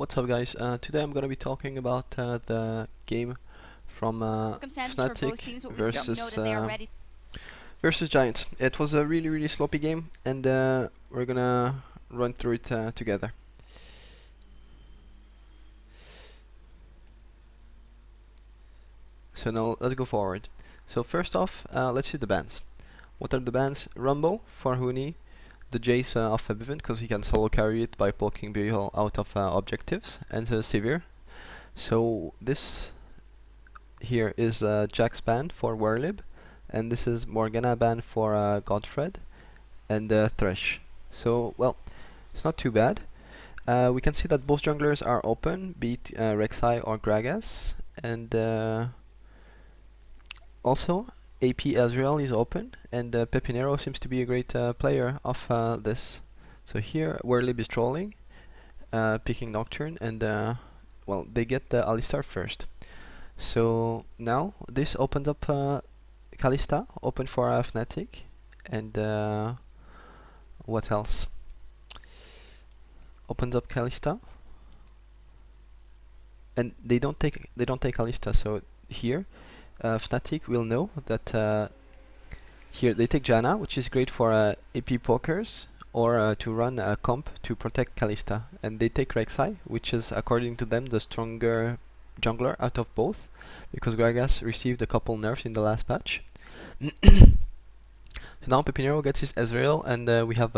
What's up, guys? Today I'm gonna be talking about the game from Circumstances for both Fnatic teams, but we know versus that they are ready. versus Giants. It was a really sloppy game, and we're gonna run through it together. So now let's go forward. So first off, let's see the bans. What are the bans? Rumble for Huni, the Jace of Abivan because he can solo carry it by poking Burial out of objectives, and Severe. So this here is Jack's ban for Werlib, and this is Morgana ban for Godfred and Thresh. So, well, it's not too bad. We can see that both junglers are open, be it Rek'Sai or Gragas, and also AP Ezreal is open, and Pepinero seems to be a great player of this. So here, Werlib is trolling, picking Nocturne, and well, they get the Alistar first. So now this opens up Kalista, open for Fnatic, and what else? Opens up Kalista, and they don't take Kalista. So here, Fnatic will know that here they take Janna, which is great for AP pokers or to run a comp to protect Kalista, and they take Rek'Sai, which is according to them the stronger jungler out of both, because Gragas received a couple nerfs in the last patch. So now Pepinero gets his Ezreal, and we have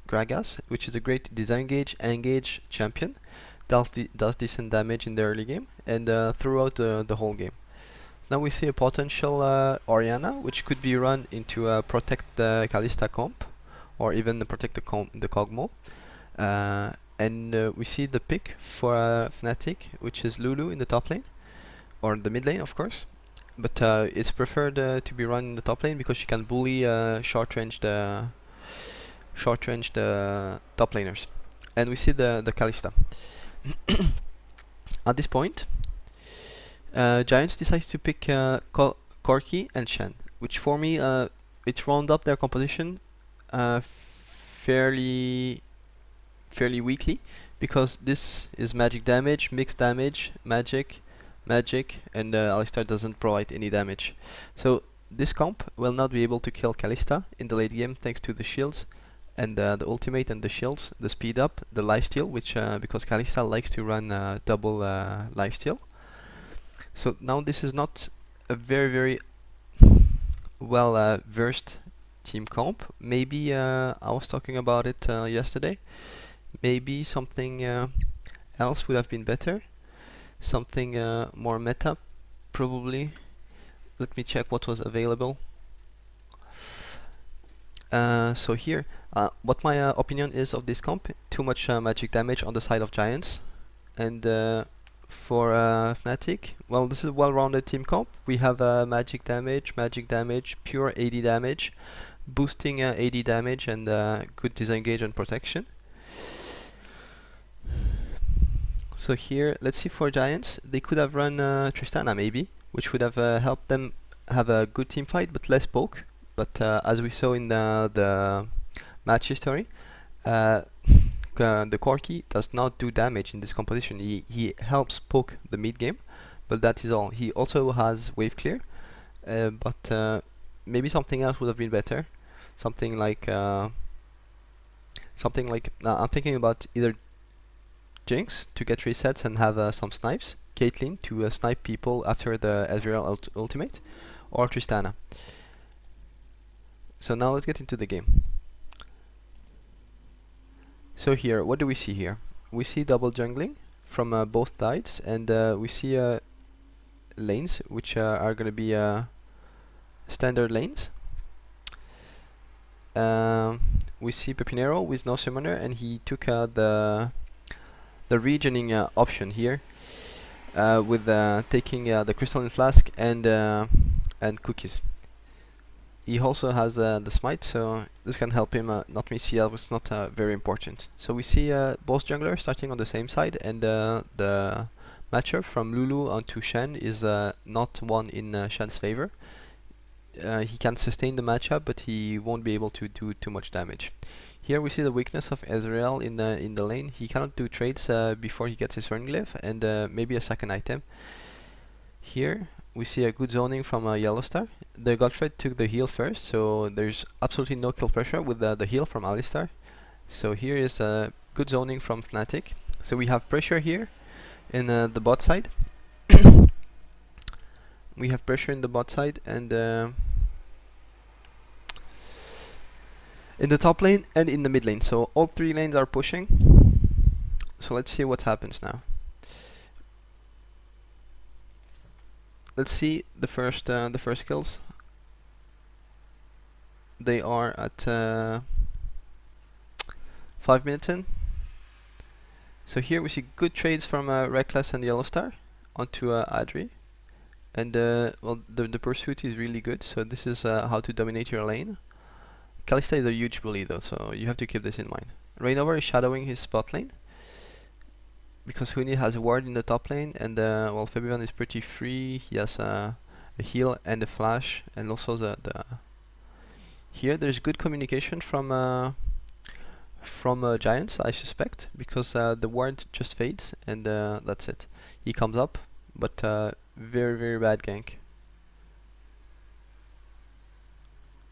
Gragas, which is a great disengage, engage champion. Does decent damage in the early game and throughout the whole game. Now we see a potential Orianna, which could be run into protect the Kalista comp, or even protect the Kog'Maw. And we see the pick for Fnatic, which is Lulu in the top lane, or the mid lane, of course. But it's preferred to be run in the top lane because she can bully short-ranged top laners. And we see the Kalista. At this point, Giants decides to pick Corki and Shen, which for me it round up their composition fairly weakly, because this is magic damage, mixed damage, magic, and Alistar doesn't provide any damage. So this comp will not be able to kill Kalista in the late game thanks to the shields and the ultimate and the shields, the speed up, the lifesteal, which because Kalista likes to run double lifesteal. So now this is not a very well versed team comp. Maybe I was talking about it yesterday. Maybe something else would have been better. Something more meta, probably. Let me check what was available. So here, what my opinion is of this comp: too much magic damage on the side of Giants, and for Fnatic, well, this is a well-rounded team comp. We have magic damage, pure AD damage, boosting AD damage, and good disengage and protection. So here, let's see, for Giants, they could have run Tristana maybe, which would have helped them have a good team fight but less poke. But as we saw in the match history, the Corki does not do damage in this composition. He helps poke the mid game, but that is all. He also has wave clear, but maybe something else would have been better. Something like I'm thinking about either Jinx to get resets and have some snipes, Caitlyn to snipe people after the Ezreal ultimate, or Tristana. So now let's get into the game. So here, what do we see here? We see double jungling from both sides, and we see lanes which are going to be standard lanes. We see Pepinero with no summoner, and he took the regioning option here with taking the crystalline flask and cookies. He also has the smite, so this can help him not miss CL, which is not very important. So we see both junglers starting on the same side, and the matchup from Lulu onto Shen is not one in Shen's favor. He can sustain the matchup, but he won't be able to do too much damage. Here we see the weakness of Ezreal in the lane. He cannot do trades before he gets his Rune Glyph and maybe a second item. Here we see a good zoning from Yellowstar. The Godfred took the heal first, so there's absolutely no kill pressure with the heal from Alistar. So here is a good zoning from Fnatic. So we have pressure here in the bot side. We have pressure in the bot side and in the top lane and in the mid lane. So all three lanes are pushing. So let's see what happens now. Let's see the first kills. They are at 5 minutes in. So here we see good trades from Reckless and Yellowstar onto Adri. And well, the pursuit is really good, so this is how to dominate your lane. Kalista is a huge bully though, so you have to keep this in mind. Reignover is shadowing his bot lane because Huni has a ward in the top lane, and well, Fabian is pretty free. He has a heal and a flash, and also the here there's good communication from Giants, I suspect, because the ward just fades and that's it. He comes up, but very bad gank.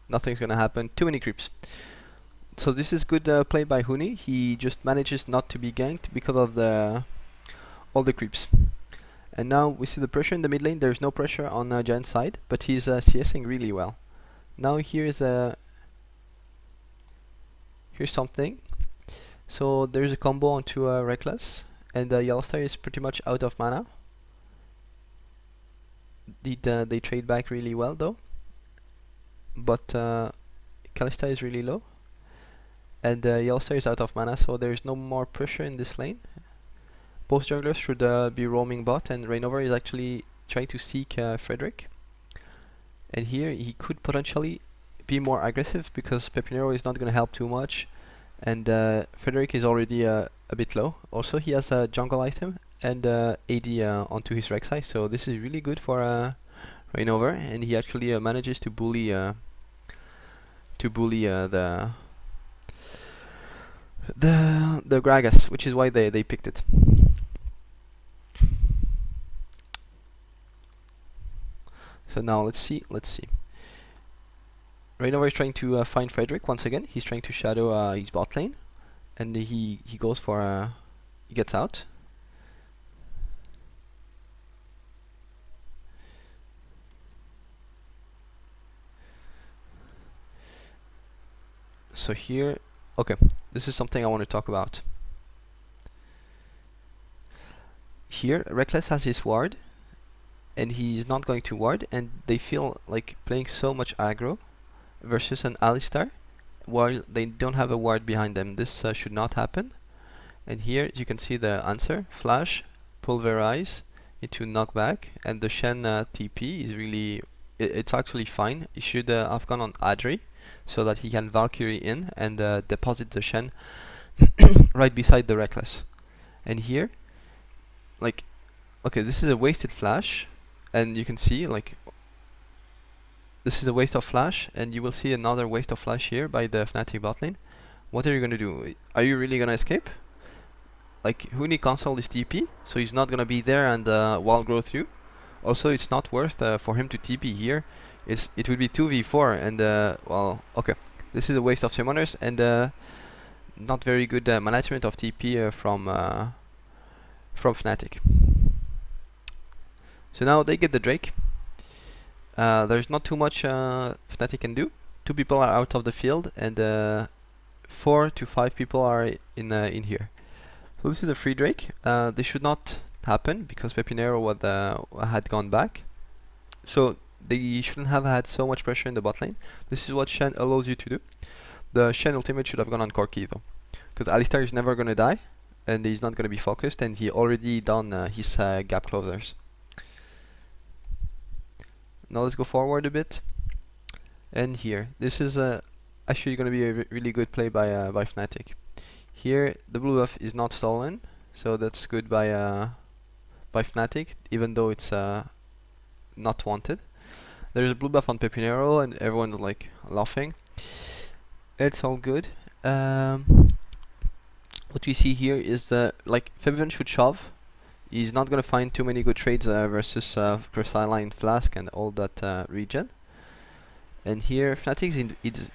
Nothing's gonna happen. Too many creeps. So this is good play by Huni. He just manages not to be ganked because of all the creeps. And now we see the pressure in the mid lane. There's no pressure on Giant's side, but he's CSing really well. Now here's something. So there's a combo onto Reckless, and Yellowstar is pretty much out of mana. They trade back really well though, but Kalista is really low, and Yellowstar is out of mana, so there's no more pressure in this lane. Both junglers should be roaming bot, and Reignover is actually trying to seek Frederick. And here he could potentially be more aggressive because Pepinero is not going to help too much, and Frederick is already a bit low. Also, he has a jungle item and AD onto his Rek'Sai, so this is really good for Reignover, and he actually manages to bully the Gragas, which is why they picked it. So now let's see. Reignover is trying to find Frederick once again. He's trying to shadow his bot lane, and he goes for he gets out. So here, okay, this is something I want to talk about. Here, Reckless has his ward, and he's not going to ward, and they feel like playing so much aggro versus an Alistar while they don't have a ward behind them. This should not happen. And here you can see the answer: flash, pulverize into knockback, and the Shen TP is really, it's actually fine. He should have gone on Adri so that he can Valkyrie in and deposit the Shen right beside the Reckless. And here, like, okay, this is a wasted flash, and you can see, like, this is a waste of flash, and you will see another waste of flash here by the Fnatic bot lane. What are you gonna do? Are you really gonna escape? Like, Huni cancelled his TP, so he's not gonna be there and wall grow through. Also, it's not worth for him to TP here. It would be 2v4, and well, okay, this is a waste of summoners and not very good management of TP from Fnatic. So now they get the Drake. There's not too much Fnatic can do. 2 people are out of the field, and 4 to 5 people are in here. So this is a free Drake. This should not happen because Pepinero had gone back. So they shouldn't have had so much pressure in the bot lane. This is what Shen allows you to do. The Shen ultimate should have gone on Corki though, because Alistar is never gonna die, and he's not gonna be focused, and he already done his gap closers. Now let's go forward a bit. And here, this is actually gonna be a really good play by Fnatic. Here, the blue buff is not stolen, so that's good by Fnatic, even though it's not wanted. There's a blue buff on Pepinero, and everyone's like laughing. It's all good. what we see here is like Febiven should shove. He's not gonna find too many good trades versus Crystalline Flask and all that region. And here fnatic is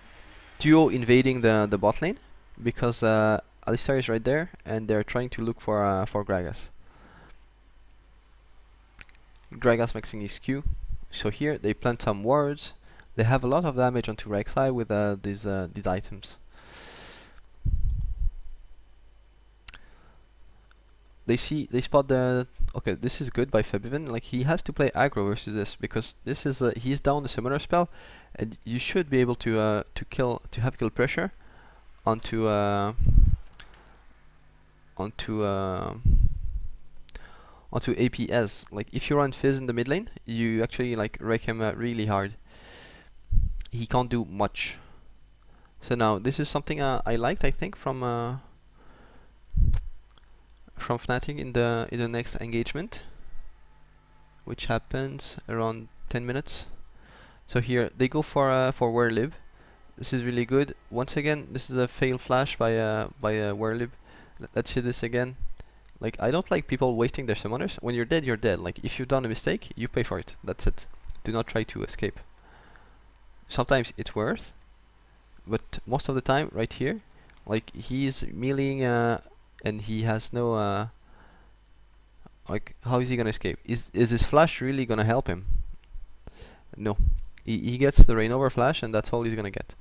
duo invading the bot lane because Alistar is right there and they're trying to look for Gragas. Gragas maxing his Q. So here they plant some wards. They have a lot of damage onto Rek'Sai with these items. They spot the okay. This is good by Febiven. Like he has to play aggro versus this because this is he's down the summoner spell, and you should be able to have kill pressure onto APS. Like if you run Fizz in the mid lane, you actually like wreck him really hard. He can't do much. So now this is something I liked, I think, from Fnatic in the next engagement, which happens around 10 minutes. So here they go for Werlib. This is really good. Once again, this is a fail flash by Werlib. Let's see this again. Like I don't like people wasting their summoners. When you're dead, you're dead. Like if you've done a mistake, you pay for it. That's it. Do not try to escape. Sometimes it's worth, but most of the time, right here, like he's meleeing and he has no like how is he gonna escape? Is this flash really gonna help him? No. He gets the Rainover flash and that's all he's gonna get.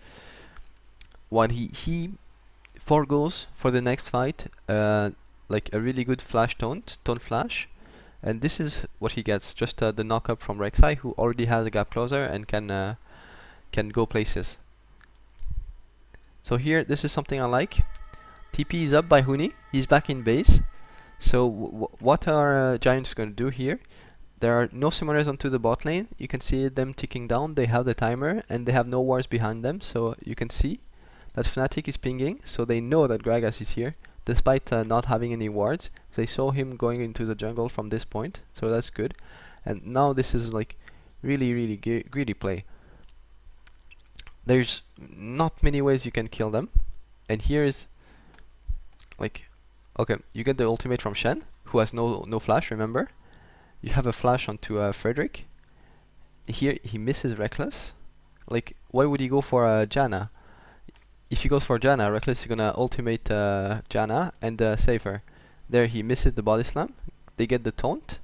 While he forgoes for the next fight like a really good flash taunt flash, and this is what he gets, just the knock up from Rek'Sai, who already has a gap closer and can go places. So here, this is something I like. TP is up by Huni. He's back in base. So what are Giants going to do here? There are no summoners onto the bot lane. You can see them ticking down. They have the timer and they have no wards behind them. So you can see that Fnatic is pinging. So they know that Gragas is here, despite not having any wards. They saw him going into the jungle from this point. So that's good. And now this is like really greedy play. There's not many ways you can kill them. And here is like, okay, you get the ultimate from Shen, who has no flash, remember? You have a flash onto Frederick. Here he misses Reckless. Like, why would he go for Janna? If he goes for Janna, Reckless is gonna ultimate Janna and save her. There he misses the body slam. They get the taunt,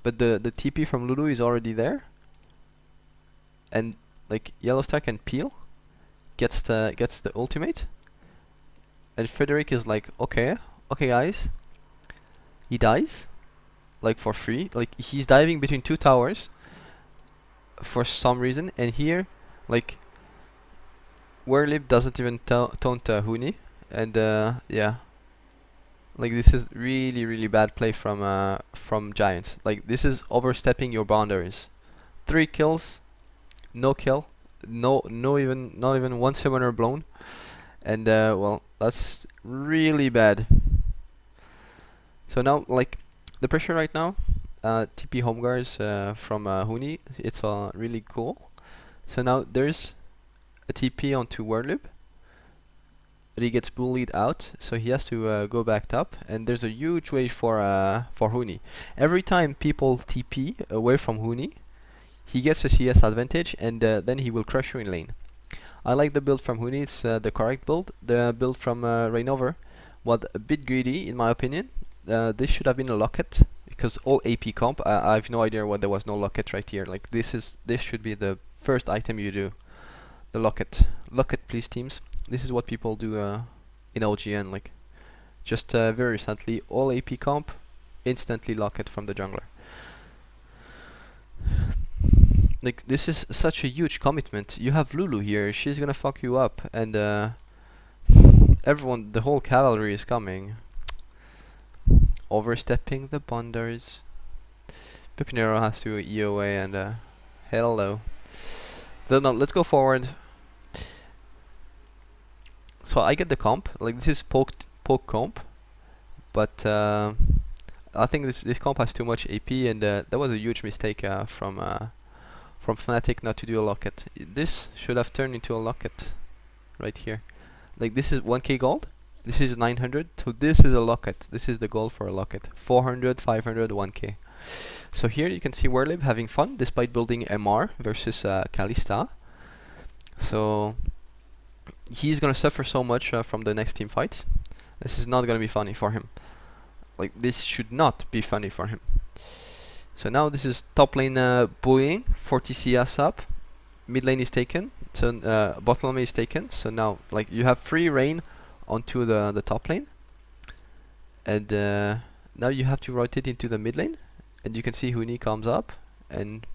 but the TP from Lulu is already there. And like Yellowstar can peel, gets the ultimate, and Frederick is like, okay guys. He dies, like for free. Like he's diving between two towers for some reason, and here, like, Werlib doesn't even taunt Huni, and yeah, like this is really bad play from Giants. Like this is overstepping your boundaries. 3 kills, no kill, not even one summoner blown, and well, that's really bad. So now, like, the pressure right now, TP home guards from Huni, it's really cool. So now there's a TP onto Werlib, but he gets bullied out, so he has to go back top, and there's a huge wave for Huni. Every time people TP away from Huni, he gets a CS advantage, and then he will crush you in lane. I like the build from Huni, it's the correct build. The build from Rainover was a bit greedy, in my opinion. This should have been a locket, because all AP comp, I have no idea why there was no locket right here. Like this should be the first item you do. The locket. Locket please, teams. This is what people do in OGN, like just very recently, all AP comp, instantly locket from the jungler. Like this is such a huge commitment. You have Lulu here, she's gonna fuck you up, and everyone, the whole cavalry is coming. Overstepping the boundaries. Pipinero has to EOA and hello. Then let's go forward. So I get the comp, like this is poke comp, but I think this comp has too much AP, and that was a huge mistake from Fnatic not to do a locket. This should have turned into a locket right here. Like this is 1k gold, this is 900, so this is a locket. This is the goal for a locket. 400, 500, 1k. So here you can see Werlib having fun despite building MR versus Kalista. So he's gonna suffer so much from the next team fights. This is not gonna be funny for him. Like this should not be funny for him. So now this is top lane bullying, 40 CS up, mid lane is taken, so bottom lane is taken. So now like you have free reign onto the top lane, and now you have to rotate into the mid lane, and you can see Huni comes up and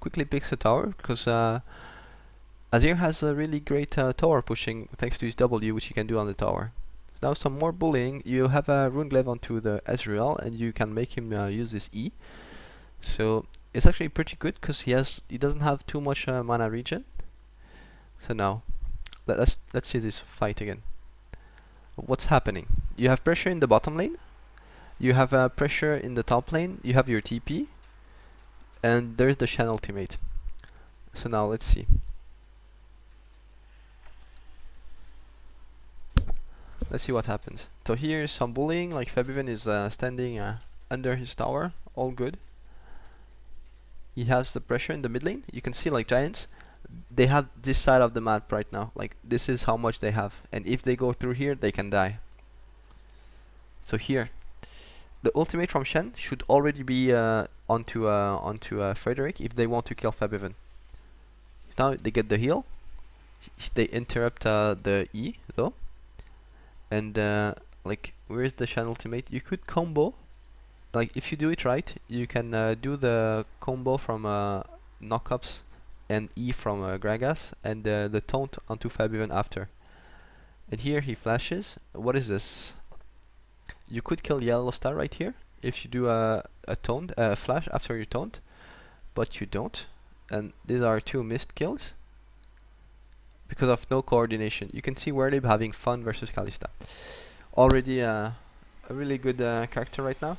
quickly picks a tower because Azir has a really great tower pushing thanks to his W, which he can do on the tower. Now some more bullying. You have a rune glaive onto the Ezreal, and you can make him use this E. So it's actually pretty good because he doesn't have too much mana regen. So now let's see this fight again. What's happening? You have pressure in the bottom lane. You have pressure in the top lane. You have your TP, and there's the Shen ultimate. So now let's see. Let's see what happens. So here is some bullying, like Fabian is standing under his tower, all good. He has the pressure in the mid lane. You can see like Giants, they have this side of the map right now. Like this is how much they have, and if they go through here, they can die. So here, the ultimate from Shen should already be onto Frederick if they want to kill Fabian. Now they get the heal. They interrupt the E though. And like, where's the Shen ultimate? You could combo. Like, if you do it right, you can do the combo from knockups and E from Gragas, and the taunt onto Fabian after. And here he flashes. What is this? You could kill Yellow Star right here if you do a taunt, flash after your taunt, but you don't. And these are two missed kills because of no coordination. You can see Werlib having fun versus Kalista. Already a really good character right now.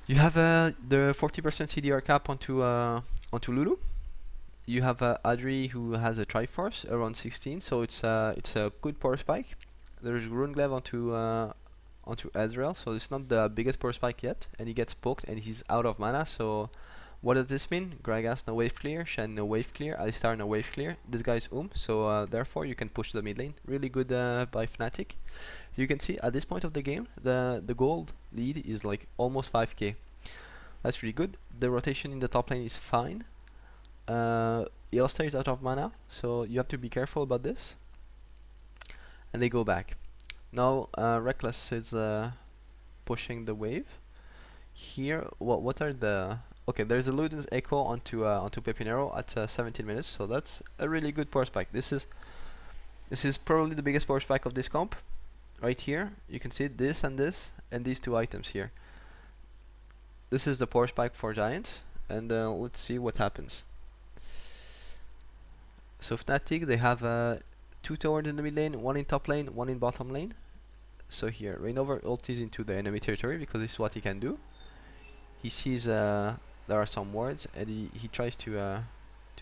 You have the 40% CDR cap onto Lulu. You have Adri who has a Triforce around 16, so it's a good power spike. There's Rune Glaive onto Ezreal, so it's not the biggest power spike yet, and he gets poked and he's out of mana. So what does this mean? Gragas no wave clear, Shen no wave clear, Alistar no wave clear. This guy's so therefore you can push the mid lane. Really good by Fnatic. So you can see at this point of the game, the gold lead is like almost 5k. That's really good. The rotation in the top lane is fine. Yellowstar is out of mana, so you have to be careful about this. And they go back. Now Reckless is pushing the wave. Here, what are the... Okay, there's a Luden's Echo onto Pepinero at 17 minutes, so that's a really good power spike. This is probably the biggest power spike of this comp. Right here, you can see this and these two items here. This is the power spike for Giants, and let's see what happens. So Fnatic, they have two towers in the mid lane, one in top lane, one in bottom lane. So here, Reignover ultis into the enemy territory because this is what he can do. He sees there are some wards, and he tries to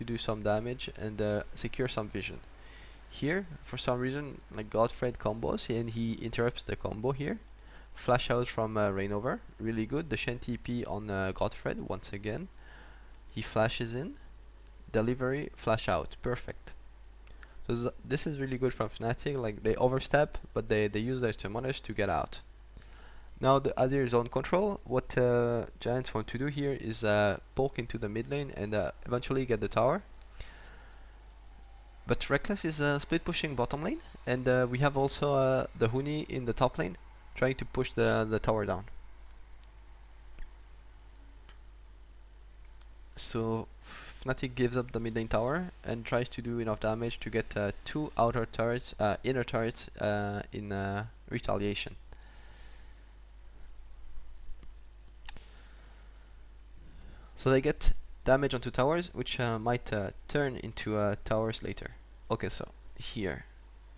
do some damage and secure some vision. Here, for some reason, like Godfred combos, and he interrupts the combo here. Flash out from Reignover, really good. The Shen TP on Godfred once again. He flashes in, delivery, flash out, perfect. So this is really good from Fnatic. Like they overstep, but they use their summoners to get out. Now the Azir zone control. What Giants want to do here is poke into the mid lane and eventually get the tower. But Reckless is split pushing bottom lane, and we have also the Huni in the top lane trying to push the tower down. So Fnatic gives up the mid lane tower and tries to do enough damage to get two outer turrets, inner turrets in retaliation. So they get damage onto towers, which might turn into towers later. Okay, so here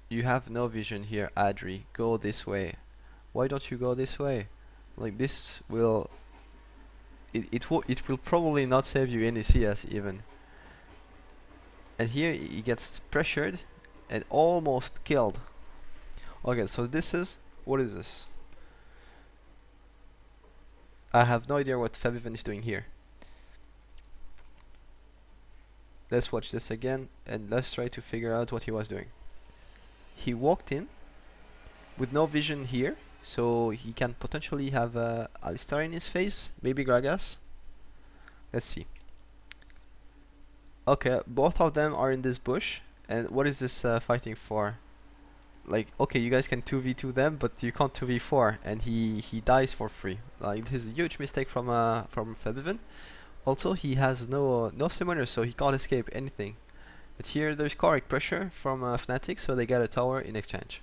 you have no vision here. Adri, go this way. Why don't you go this way? Like this will it will probably not save you any CS even. And here he gets pressured and almost killed. Okay, so this is, what is this? I have no idea what Fabivan is doing here. Let's watch this again and let's try to figure out what he was doing. He walked in with no vision here, so he can potentially have Alistar in his face, maybe Gragas. Let's see. Okay, both of them are in this bush, and what is this fighting for? Like, okay, you guys can 2v2 them, but you can't 2v4, and he dies for free. Like, this is a huge mistake from Fabivan. Also, he has no summoner, so he can't escape anything. But here there's correct pressure from Fnatic, so they get a tower in exchange.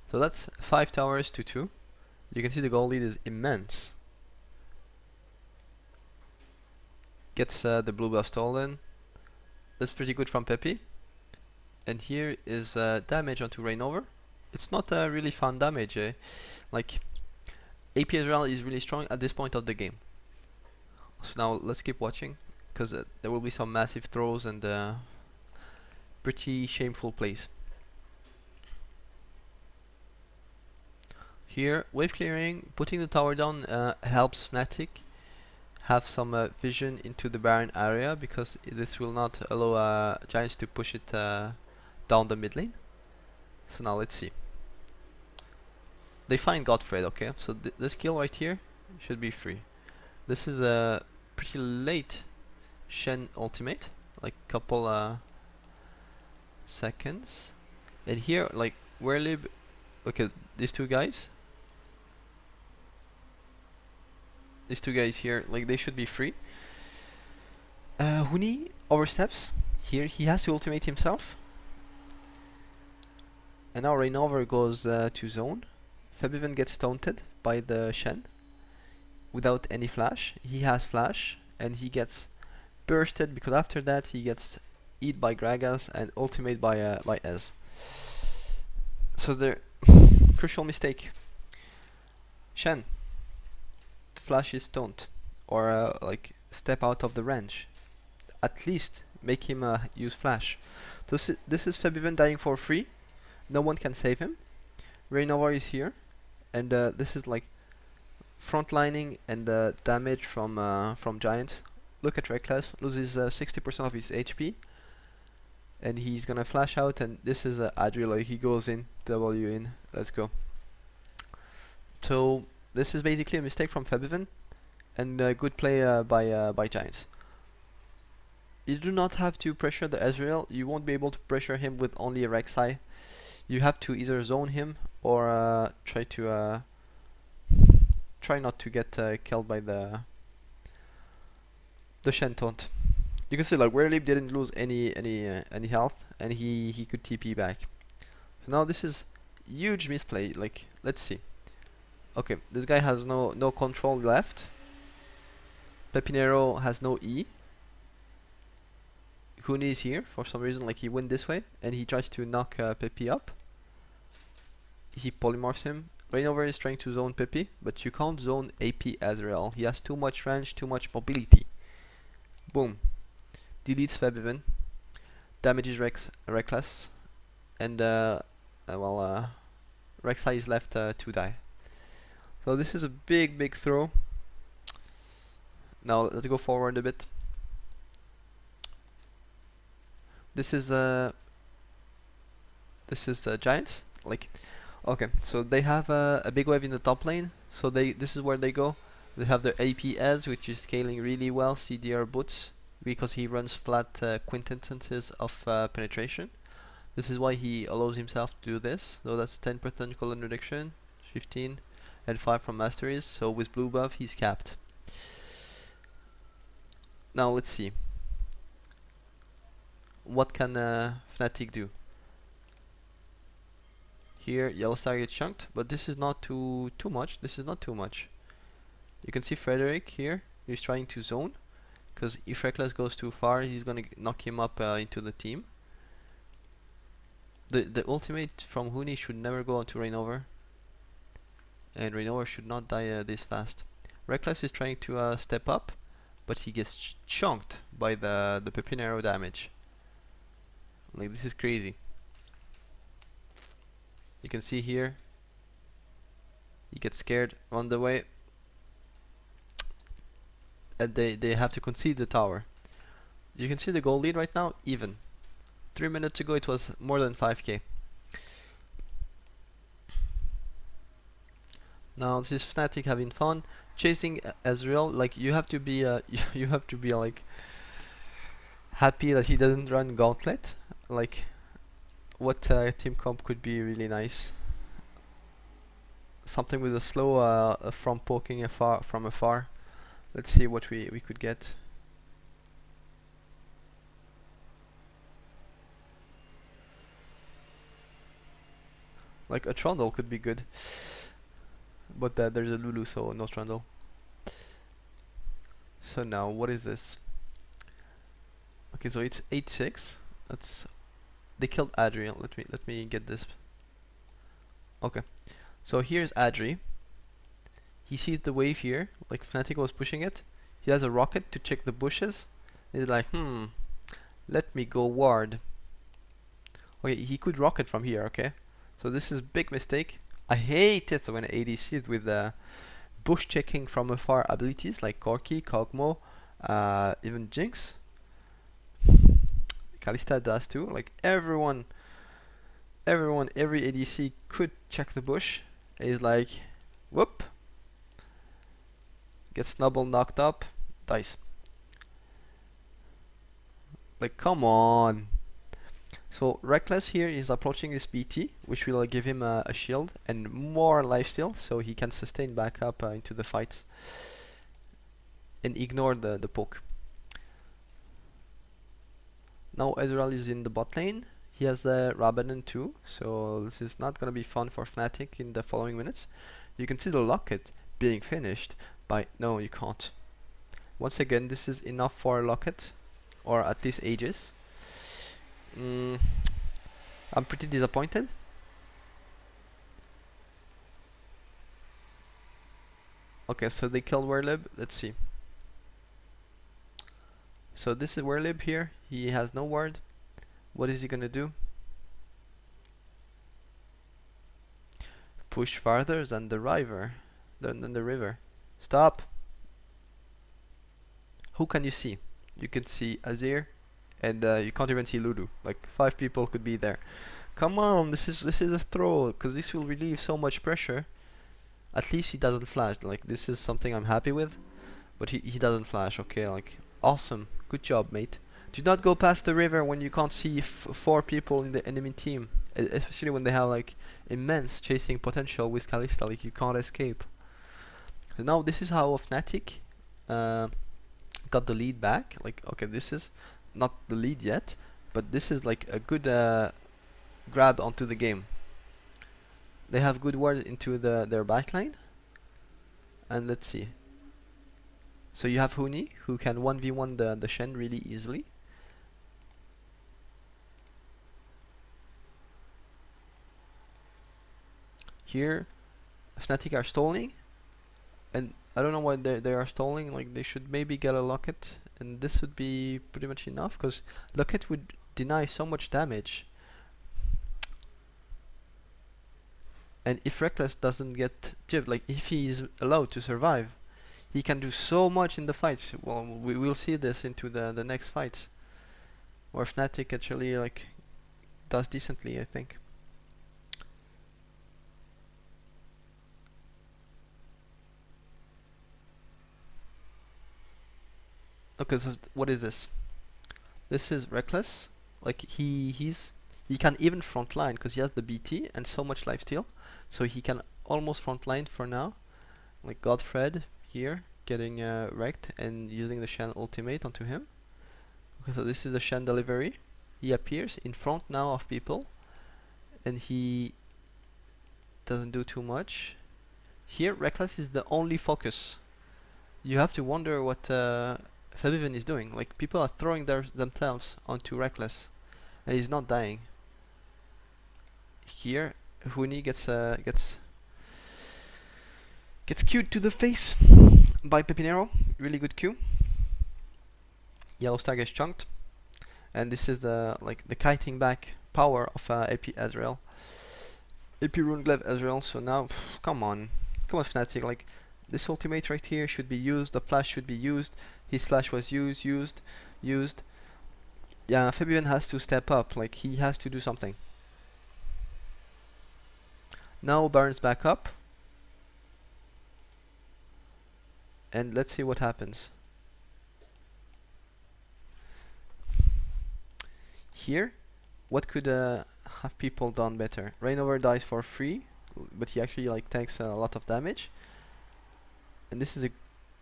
So that's 5 towers to 2. You can see the goal lead is immense. Gets the blue buff stolen. That's pretty good from Peppy. And here is damage onto Rainover. It's not really fun damage, eh? Like, AP Israel is really strong at this point of the game. So now let's keep watching, because there will be some massive throws and pretty shameful plays. Here, wave clearing, putting the tower down helps Fnatic have some vision into the Baron area, because this will not allow Giants to push it down the mid lane. So now let's see. They find Godfred, okay, so this kill right here should be free. This is a pretty late Shen ultimate, like couple seconds. And here, like, Werlib, okay, these two guys here, like, they should be free. Huni oversteps. Here he has to ultimate himself. And now Rainover goes to zone. Fabivan gets taunted by the Shen without any flash. He has flash and he gets bursted, because after that he gets eat by Gragas and ultimate by Ez. So the crucial mistake. Shen, flash is taunt, or like step out of the range. At least make him use flash. So this is Fabivan dying for free. No one can save him. Rainover is here, and this is like frontlining and damage from Giants. Look at Reckless, loses 60% of his HP, and he's gonna flash out, and this is Adriel, he goes in, W in, let's go. So this is basically a mistake from Fabivan, and good play by Giants. You do not have to pressure the Ezreal. You won't be able to pressure him with only a Rek'Sai. You have to either zone him or try not to get killed by the Shen taunt. You can see like Werlib didn't lose any health, and he could TP back. So now this is huge misplay. Like, let's see. Okay, this guy has no control left. Pepinero has no E. Huni is here for some reason, like he went this way, and he tries to knock Pepi up. He polymorphs him. Rainover is trying to zone Pepi, but you can't zone AP Azrael. He has too much range, too much mobility. Boom. Deletes Fabivan. Damages Reckless. And Rek'Sai is left to die. So this is a big throw. Now let's go forward a bit. This is Giants. Like, okay, so they have a big wave in the top lane. So this is where they go. They have their APS, which is scaling really well. CDR boots, because he runs flat quintessences of penetration. This is why he allows himself to do this. So that's 10% color reduction, 15, and 5 from masteries. So with blue buff, he's capped. Now let's see. What can Fnatic do? Here, Yellow Star gets chunked, but this is not too much. This is not too much. You can see Frederick here. He's trying to zone, because if Reckless goes too far, he's gonna knock him up into the team. The ultimate from Huni should never go onto Rainover, and Rainover should not die this fast. Reckless is trying to step up, but he gets chunked by the Pepinero damage. Like, this is crazy. You can see here, he gets scared on the way, and they have to concede the tower. You can see the goal lead right now, even. 3 minutes ago it was more than 5k. Now this is Fnatic having fun, chasing Ezreal. Like, you have to be you have to be like happy that he doesn't run Gauntlet. Like, what team comp could be really nice? Something with a slow from poking from afar. Let's see what we could get. Like, a Trundle could be good, but there's a Lulu, so no Trundle. So now, what is this? Okay, so it's 8-6. That's, they killed Adri. Let me get this. Okay, so here's Adri. He sees the wave here, like Fnatic was pushing it. He has a rocket to check the bushes. He's like, let me go ward. Okay, he could rocket from here, okay? So this is big mistake. I hate it when ADCs with bush checking from afar abilities like Corki, Kog'Maw, even Jinx. Kalista does too. Like, every ADC could check the bush. Is like, whoop, gets Snubble knocked up, dies. Like, come on. So Reckless here is approaching this BT, which will give him a shield and more lifesteal, so he can sustain back up into the fight and ignore the poke. Now Ezreal is in the bot lane. He has Rabadon too, so this is not gonna be fun for Fnatic in the following minutes. You can see the locket being finished by... No, you can't. Once again, this is enough for a locket, or at least Aegis. I'm pretty disappointed. Okay, so they killed Werlib. Let's see. So this is Werlib here. He has no ward. What is he gonna do? Push farther than the river. Than the river. Stop! Who can you see? You can see Azir, and you can't even see Lulu. Like, 5 people could be there. Come on, this is a throw, because this will relieve so much pressure. At least he doesn't flash. Like, this is something I'm happy with. But he doesn't flash. Okay, like, awesome. Good job, mate. Do not go past the river when you can't see 4 people in the enemy team. Especially when they have, like, immense chasing potential with Kalista. Like, you can't escape. So now this is how Fnatic got the lead back. Like, okay, this is not the lead yet, but this is like a good grab onto the game. They have good ward into their backline, and let's see. So you have Huni, who can 1v1 the Shen really easily. Here, Fnatic are stalling, and I don't know why they are stalling. Like, they should maybe get a locket, and this would be pretty much enough, because locket would deny so much damage. And if Reckless doesn't get jibbed, like, if he is allowed to survive, he can do so much in the fights. Well, we will see this into the next fights, where Fnatic actually, like, does decently, I think. Okay, so what is this? This is Reckless. Like, he can even frontline because he has the BT and so much lifesteal, so he can almost frontline for now. Like, Godfred here getting wrecked and using the Shen ultimate onto him. Okay, so this is the Shen delivery. He appears in front now of people, and he doesn't do too much. Here, Reckless is the only focus. You have to wonder what Fabiven is doing. Like, people are throwing themselves onto Reckless, and he's not dying. Here, Huni gets Q'd to the face by Pepinero. Really good Q. Yellow Star gets chunked, and this is the like the kiting back power of AP Ezreal, AP Runeglaive Ezreal. So now, come on Fnatic, like this ultimate right here should be used, the flash should be used, his flash was used. Yeah, Fabian has to step up, like he has to do something. Now Baron's back up, and let's see what happens. Here, what could have people done better? Reignover dies for free, but he actually like takes a lot of damage. And this is a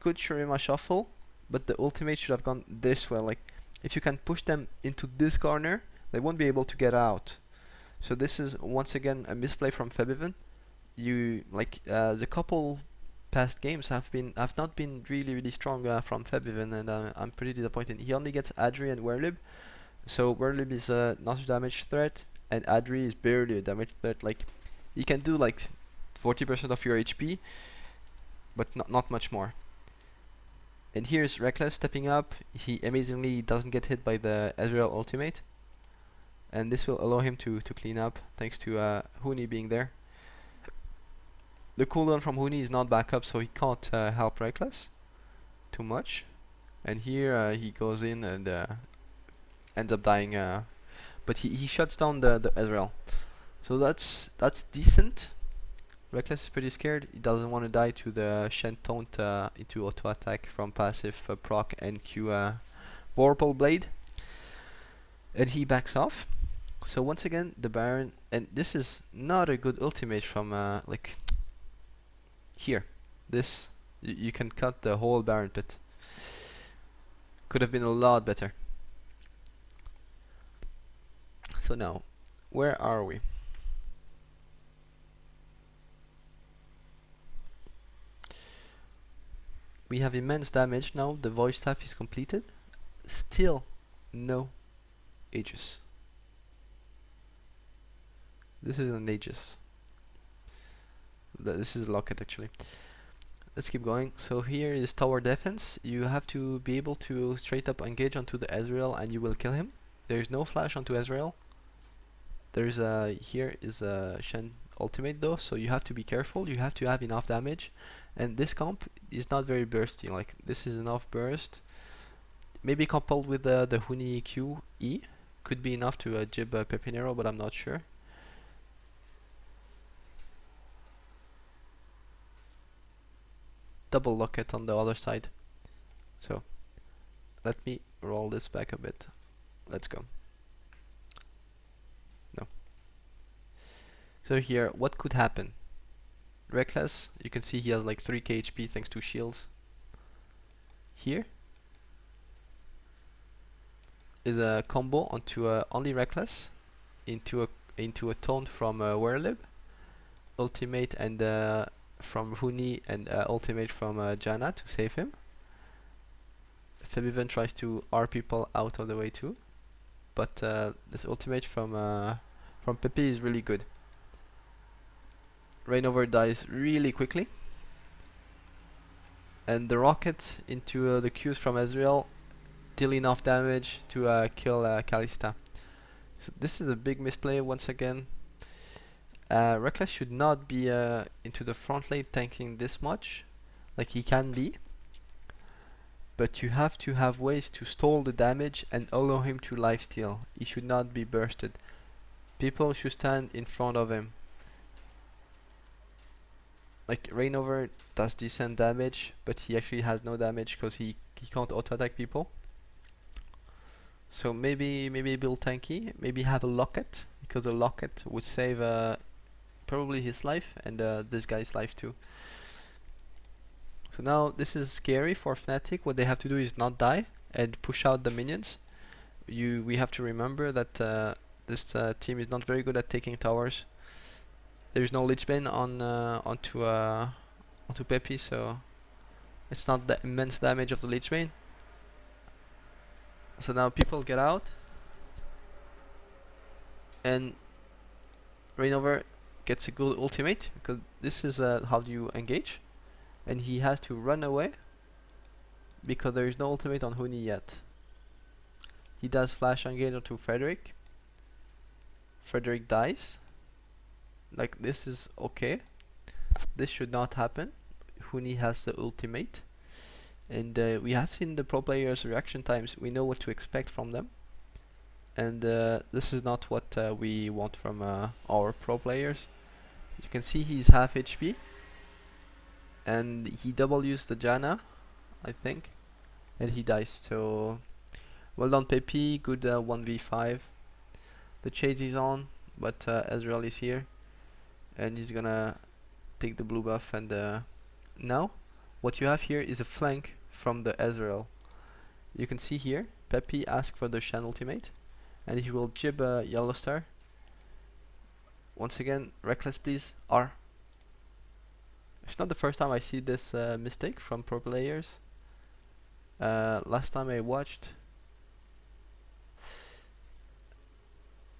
good Shurima shuffle, but the ultimate should have gone this way. Like, if you can push them into this corner, they won't be able to get out. So this is once again a misplay from Febiven. You like the couple past games have not been really strong from Febiven, and I'm pretty disappointed. He only gets Adri and Werlib, so Werlib is not a damage threat, and Adri is barely a damage threat. Like, he can do like 40% of your HP, but not much more. And here's Reckless stepping up. He amazingly doesn't get hit by the Ezreal ultimate, and this will allow him to clean up thanks to Huni being there. The cooldown from Huni is not back up, so he can't help Reckless too much. And here he goes in and ends up dying, but he shuts down the Ezreal. So that's decent. Reckless is pretty scared. He doesn't want to die to the Shen taunt into auto attack from passive proc NQ Vorpal Blade, and he backs off. So once again the Baron, and this is not a good ultimate from like here. This you can cut the whole Baron pit. Could have been a lot better. So now, where are we? We have immense damage now. The voice staff is completed. Still no Aegis. This is an Aegis. This is a Locket actually. Let's keep going. So here is tower defense. You have to be able to straight up engage onto the Ezreal and you will kill him. There is no flash onto Ezreal. There's here is a Shen ultimate though, so you have to be careful. You have to have enough damage, and this comp is not very bursty. Like, this is enough burst. Maybe coupled with the Huni QE could be enough to jib Pepinero, but I'm not sure. Double Locket on the other side. So let me roll this back a bit. Let's go. No. So here, what could happen? Reckless, you can see he has like 3k HP thanks to shields. Here is a combo onto only Reckless into a taunt from Werlib, ultimate and from Huni, and ultimate from Janna to save him. Febiven tries to R people out of the way too, but this ultimate from Pepe is really good. Reignover dies really quickly, and the rocket into the Qs from Ezreal deal enough damage to kill Kalista. So this is a big misplay once again. Reckless should not be into the front lane tanking this much, like he can be, but you have to have ways to stall the damage and allow him to lifesteal. He should not be bursted. People should stand in front of him. Like, Reignover does decent damage, but he actually has no damage because he can't auto attack people. So maybe build tanky, maybe have a Locket, because a Locket would save probably his life and this guy's life too. So now this is scary for Fnatic. What they have to do is not die and push out the minions. We have to remember that this team is not very good at taking towers. There's no Lich Bane onto Pepe, so it's not the immense damage of the Lich Bane. So now people get out, and Reignover gets a good ultimate, because this is how do you engage, and he has to run away because there is no ultimate on Huni yet. He does flash engage onto Frederick. Frederick dies. Like, this is okay. This should not happen. Huni has the ultimate. And we have seen the pro players' reaction times. We know what to expect from them. And this is not what we want from our pro players. You can see he's half HP. And he W's the Janna, I think. And he dies. So, well done Pepe. Good 1v5. The chase is on. But Ezreal is here. And he's gonna take the blue buff. And now, what you have here is a flank from the Ezreal. You can see here, Pepe asks for the Shen ultimate, and he will jib a yellow star. Once again, reckless please, R. It's not the first time I see this mistake from pro players. Last time I watched,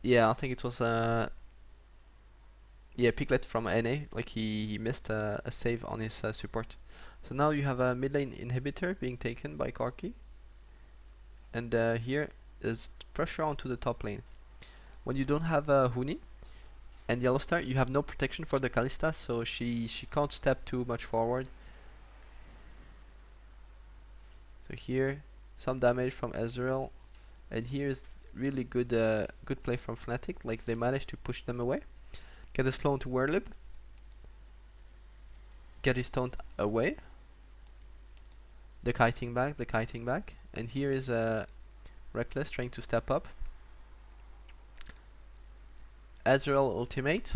yeah, I think it was yeah, Piglet from NA, like he missed a save on his support. So now you have a mid lane inhibitor being taken by Karki. And here is pressure onto the top lane. When you don't have Huni and Yellow Star, you have no protection for the Kalista, so she can't step too much forward. So here, some damage from Ezreal, and here's really good good play from Fnatic. Like, they managed to push them away. Get a slow into Werlib. Get his stoned away. The kiting back, and here is Reckless trying to step up. Ezreal ultimate.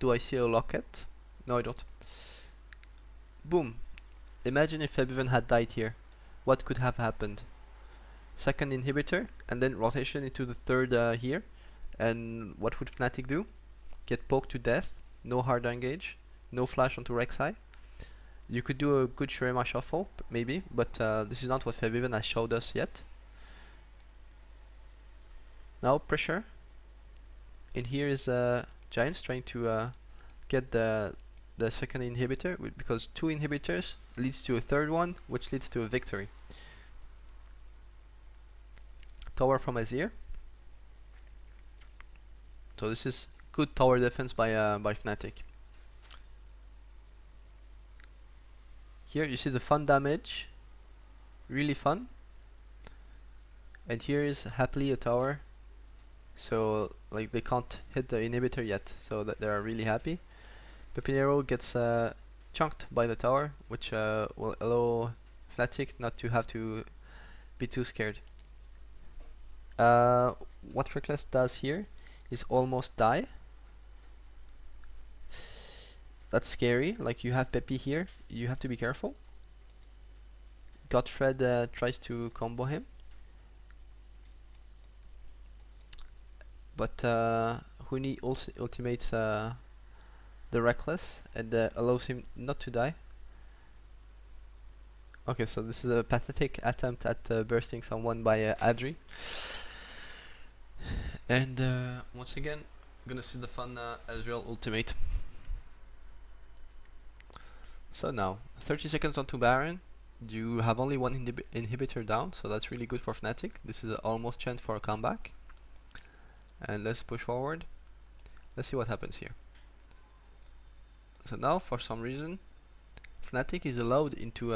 Do I see a locket? No, I don't. Boom. Imagine if Febiven had died here. What could have happened? Second inhibitor, and then rotation into the third here. And what would Fnatic do? Get poked to death. No hard engage. No flash onto Rek'Sai. You could do a good Shurima shuffle, maybe, but this is not what Febiven has showed us yet. Now pressure. And here is Giants trying to get the second inhibitor, because 2 inhibitors leads to a third one, which leads to a victory. Tower from Azir. So this is good tower defense by Fnatic. Here you see the fun damage, really fun. And here is happily a tower. So like they can't hit the inhibitor yet, so that they are really happy. Pepinero gets chunked by the tower, which will allow Fnatic not to have to be too scared. What Reckless does here is almost die. That's scary. Like, you have Pepe here, you have to be careful. Godfred tries to combo him, but Huni also ultimates the Reckless and allows him not to die. Okay, so this is a pathetic attempt at bursting someone by Adri. And once again, I'm gonna see the fun Ezreal ultimate. So now, 30 seconds onto Baron. You have only one inhibitor down, so that's really good for Fnatic. This is an almost chance for a comeback. And let's push forward. Let's see what happens here. So now, for some reason, Fnatic is allowed into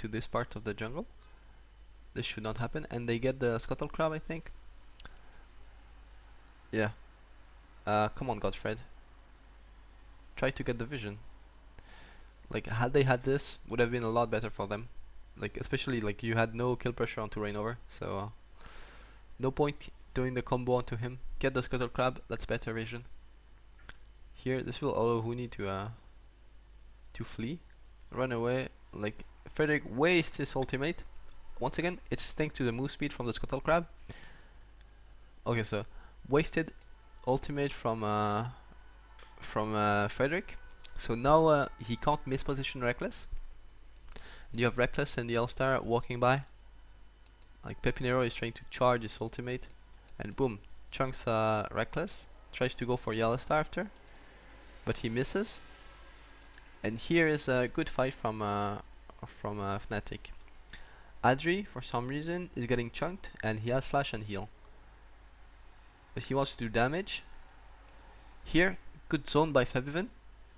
this part of the jungle. This should not happen, and they get the Scuttle Crab, I think. Yeah. Come on, Godfred. Try to get the vision. Like, had they had this, would have been a lot better for them. Like, especially, like, you had no kill pressure onto Reignover, so no point doing the combo onto him. Get the Scuttle Crab, that's better vision. Here, this will allow Huni to flee, run away. Like, Frederick wastes his ultimate. Once again, it's thanks to the move speed from the Scuttle Crab. Okay, so wasted ultimate from Frederick. So now he can't misposition Reckless. And you have Reckless and the L-Star walking by. Like, Pepinero is trying to charge his ultimate, and boom, chunks Reckless. Tries to go for Yellow Star after, but he misses. And here is a good fight from Fnatic. Adri, for some reason, is getting chunked, and he has flash and heal. But he wants to do damage. Here, good zone by Febiven.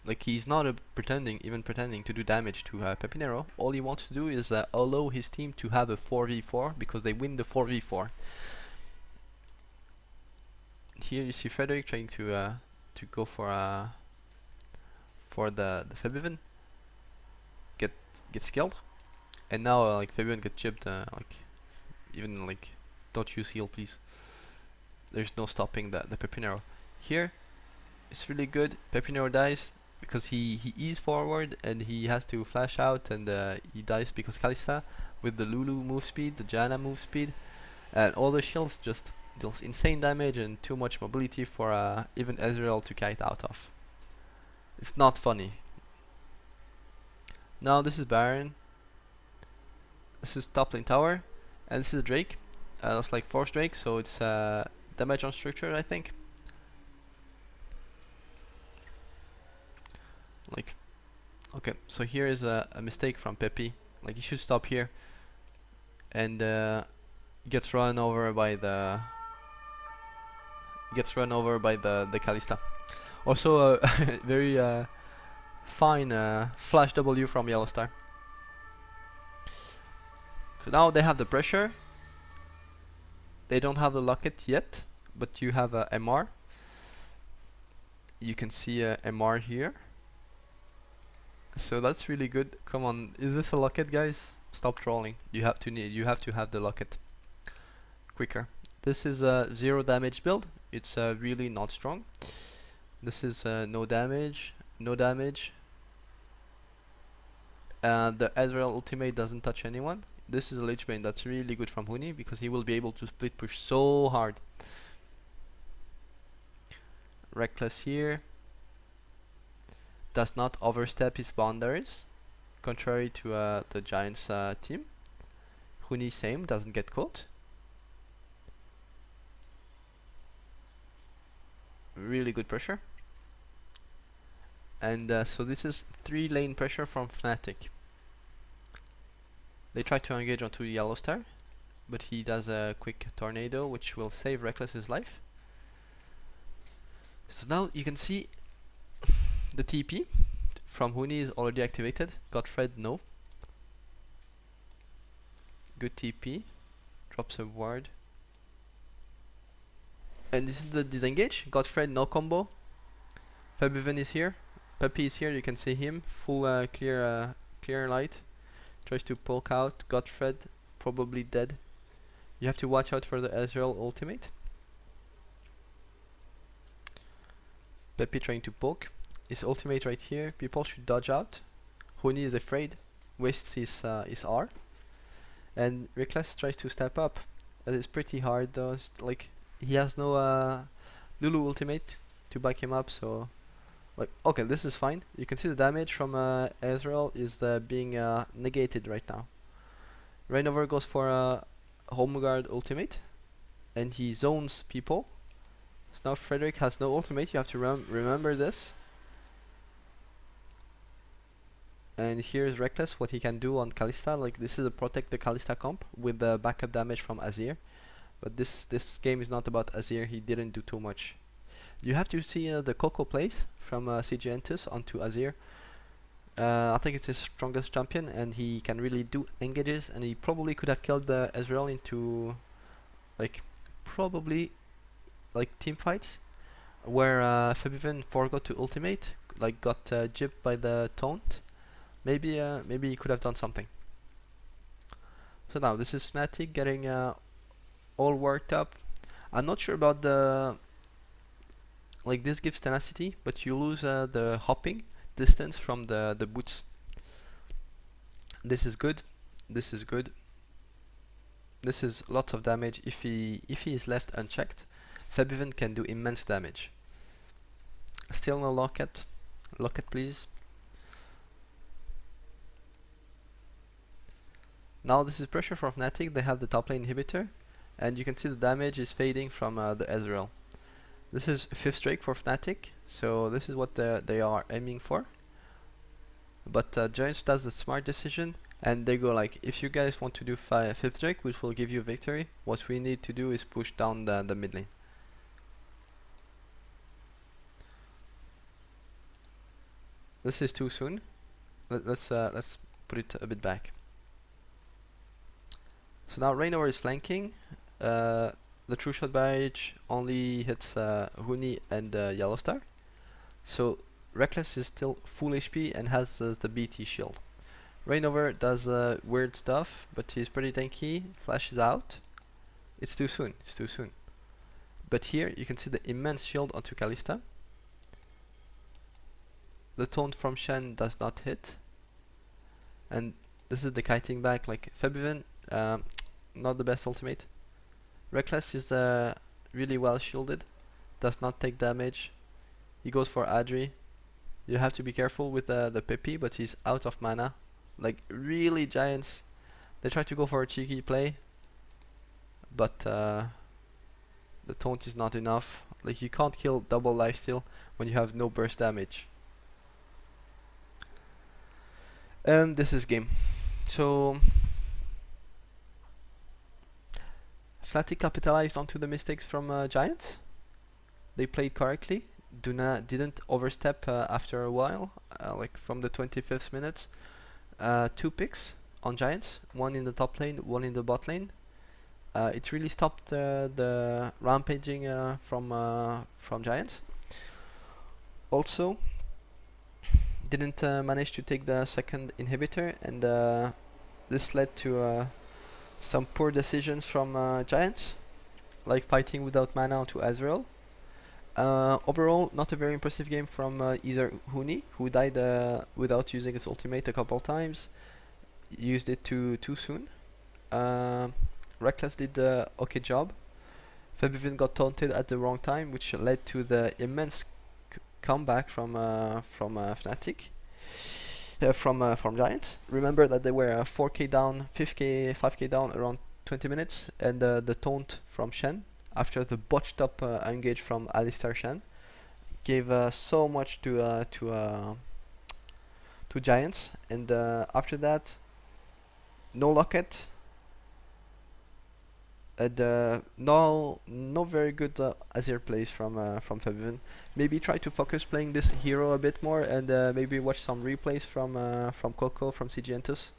Like, he's not even pretending to do damage to Pepinero. All he wants to do is allow his team to have a 4v4 because they win the 4v4. Here you see Frederick trying to go for the Febiven. Gets killed, and now like Febiven gets chipped. Like, even like, don't use heal, please. There's no stopping the Pepinero. Here, it's really good. Pepinero dies because he is forward and he has to flash out, and he dies because Kalista with the Lulu move speed, the Janna move speed, and all the shields just deals insane damage and too much mobility for even Ezreal to kite out of. It's not funny. Now this is Baron. This is top lane tower, and this is Drake. That's like Force Drake, so it's damage on structure, I think. Like, okay, so here is a mistake from Pepi. Like, he should stop here, and gets run over by the Kalista. Also, very fine flash W from Yellowstar. So now they have the pressure. They don't have the locket yet, but you have a MR. You can see a MR here. So that's really good. Come on, is this a locket, guys? Stop trolling. You have to have the locket quicker. This is a 0 damage build. It's really not strong. This is no damage. The Ezreal ultimate doesn't touch anyone. This is a Lich Bane that's really good from Huni because he will be able to split push so hard. Reckless here does not overstep his boundaries, contrary to the Giants team. Huni same, doesn't get caught. Really good pressure. And so this is 3 lane pressure from Fnatic. They try to engage onto Yellowstar, but he does a quick tornado which will save Reckless's life. So now you can see the TP from Huni is already activated. Godfred, no. Good TP. Drops a ward. And this is the disengage. Godfred, no combo. Febiven is here. Pepi is here, you can see him. Full clear light. Tries to poke out. Godfred, probably dead. You have to watch out for the Ezreal ultimate. Pepi trying to poke. His ultimate right here. People should dodge out. Huni is afraid. Wastes his R. And Reckless tries to step up. That is pretty hard though. It's like, he has no Lulu ultimate to back him up, so like, okay, this is fine. You can see the damage from Ezreal is being negated right now. Rainover goes for a Home Guard ultimate, and he zones people. So now Frederick has no ultimate. You have to remember this. And here's Reckless, what he can do on Kalista. Like, this is a protect the Kalista comp with the backup damage from Azir. But this game is not about Azir. He didn't do too much. You have to see the Coco plays from CG Entus onto Azir. I think it's his strongest champion, and he can really do engages, and he probably could have killed the Ezreal into like probably like team fights where Febiven forgot to ultimate, like got gypped by the taunt. Maybe he could have done something. So now this is Fnatic getting all worked up. I'm not sure about the, like, this gives tenacity, but you lose the hopping distance from the boots. This is good. This is good. This is lots of damage. If he is left unchecked, Febiven can do immense damage. Still no locket. Locket, please. Now this is pressure from Fnatic. They have the top lane inhibitor, and you can see the damage is fading from the Ezreal. This is 5th strike for Fnatic, so this is what they are aiming for. But Giants does the smart decision and they go like, if you guys want to do 5th Drake, which will give you victory, what we need to do is push down the mid lane. This is too soon. Let's put it a bit back. So now Reignover is flanking. The true shot barrage only hits Huni and Yellowstar. So Reckless is still full HP and has the BT shield. Reignover does weird stuff, but he's pretty tanky. Flashes out. It's too soon. It's too soon. But here you can see the immense shield onto Kalista. The taunt from Shen does not hit. And this is the kiting back, like Febiven, not the best ultimate. Reckless is really well shielded, does not take damage. He goes for Adri. You have to be careful with the Pippi, but he's out of mana. Like really Giants, they try to go for a cheeky play, but the taunt is not enough. Like you can't kill double lifesteal when you have no burst damage. And this is game. So fnatic capitalized onto the mistakes from Giants. They played correctly. Didn't overstep after a while, like from the 25th minute. 2 picks on Giants, one in the top lane, one in the bot lane. It really stopped the rampaging from Giants. Also, didn't manage to take the second inhibitor, and this led to some poor decisions from Giants, like fighting without mana onto Azrael. Overall, not a very impressive game from either Huni, who died without using his ultimate a couple times, used it too soon. Reckless did the okay job. Febiven got taunted at the wrong time, which led to the immense comeback from Fnatic, from Giants. Remember that they were 4k down, 5k down around 20 minutes, and the taunt from Shen after the botched up engage from Alistar Shen gave so much to Giants, and after that, no Locket, and no very good Azir plays from Febiven. Maybe try to focus playing this hero a bit more, and maybe watch some replays from Coco, from CGentus,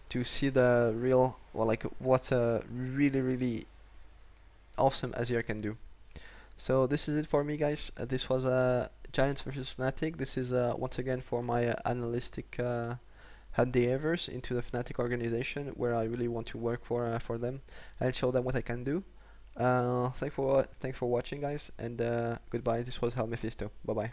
to see the real, well, like what really awesome Azir can do. So this is it for me, guys. This was Giants versus Fnatic. This is once again for my analytic endeavors into the Fnatic organization, where I really want to work for them and show them what I can do. Thanks for watching, guys, and goodbye. This was Hel Mephisto. Bye bye.